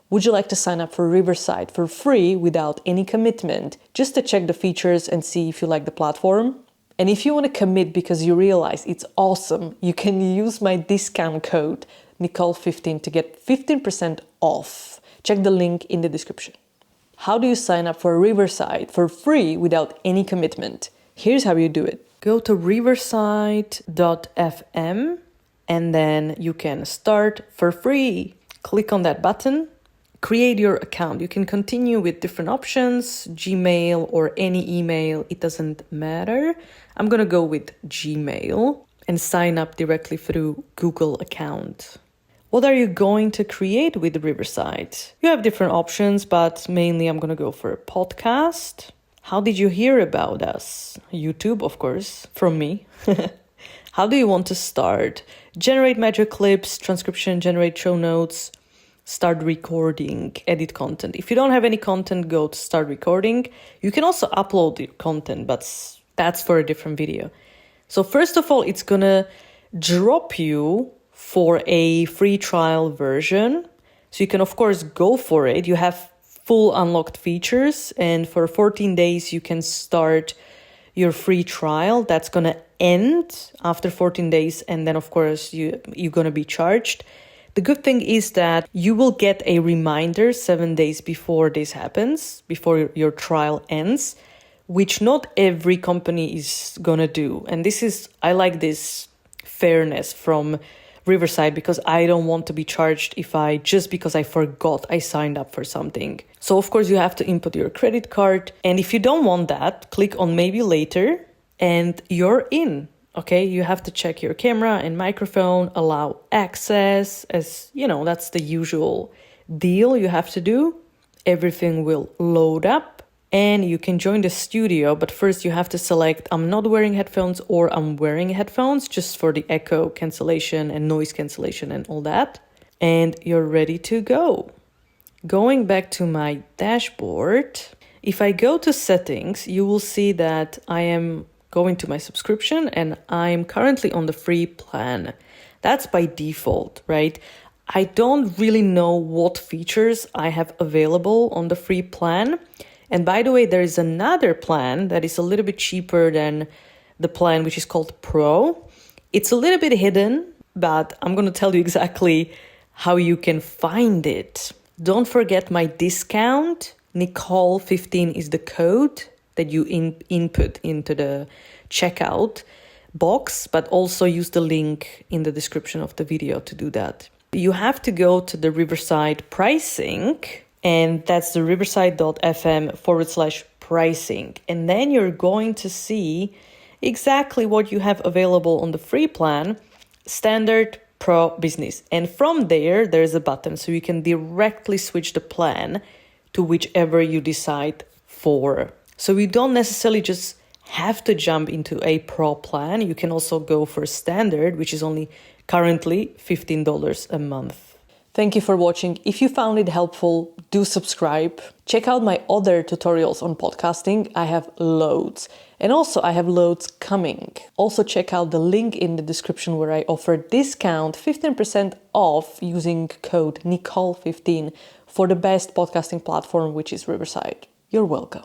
Would you like to sign up for Riverside for free without any commitment, just to check the features and see if you like the platform? And if you want to commit because you realize it's awesome, you can use my discount code Nicole15 to get 15% off. Check the link in the description. How do you sign up for Riverside for free without any commitment? Here's how you do it. Go to riverside.fm and then you can start for free. Click on that button. Create your account. You can continue with different options, Gmail or any email, it doesn't matter. I'm going to go with Gmail and sign up directly through Google account. What are you going to create with Riverside? You have different options, but mainly I'm going to go for a podcast. How did you hear about us? YouTube, of course, from me. How do you want to start? Generate magic clips, transcription, generate show notes, start recording, edit content. If you don't have any content, go to start recording. You can also upload your content, but that's for a different video. So first of all, it's gonna drop you for a free trial version. So you can, of course, go for it. You have full unlocked features, and for 14 days, you can start your free trial. That's gonna end after 14 days. And then, of course, you're gonna be charged. The good thing is that you will get a reminder 7 days before this happens, before your trial ends, which not every company is gonna do. And I like this fairness from Riverside, because I don't want to be charged because I forgot I signed up for something. So of course you have to input your credit card. And if you don't want that, click on maybe later and you're in. Okay, you have to check your camera and microphone, allow access, as you know, that's the usual deal you have to do. Everything will load up and you can join the studio, but first you have to select I'm not wearing headphones or I'm wearing headphones, just for the echo cancellation and noise cancellation and all that. And you're ready to go. Going back to my dashboard, if I go to settings, you will see that I am going to my subscription and I'm currently on the free plan. That's by default, right? I don't really know what features I have available on the free plan. And by the way, there is another plan that is a little bit cheaper than the plan, which is called Pro. It's a little bit hidden, but I'm going to tell you exactly how you can find it. Don't forget my discount. Nicole15 is the code that you input into the checkout box, but also use the link in the description of the video to do that. You have to go to the Riverside pricing, and that's the riverside.fm/pricing. And then you're going to see exactly what you have available on the free plan, standard, pro, business. And from there, there's a button, so you can directly switch the plan to whichever you decide for. So you don't necessarily just have to jump into a pro plan. You can also go for standard, which is only currently $15 a month. Thank you for watching. If you found it helpful, do subscribe. Check out my other tutorials on podcasting. I have loads. And also I have loads coming. Also check out the link in the description where I offer discount 15% off using code Nicole15 for the best podcasting platform, which is Riverside. You're welcome.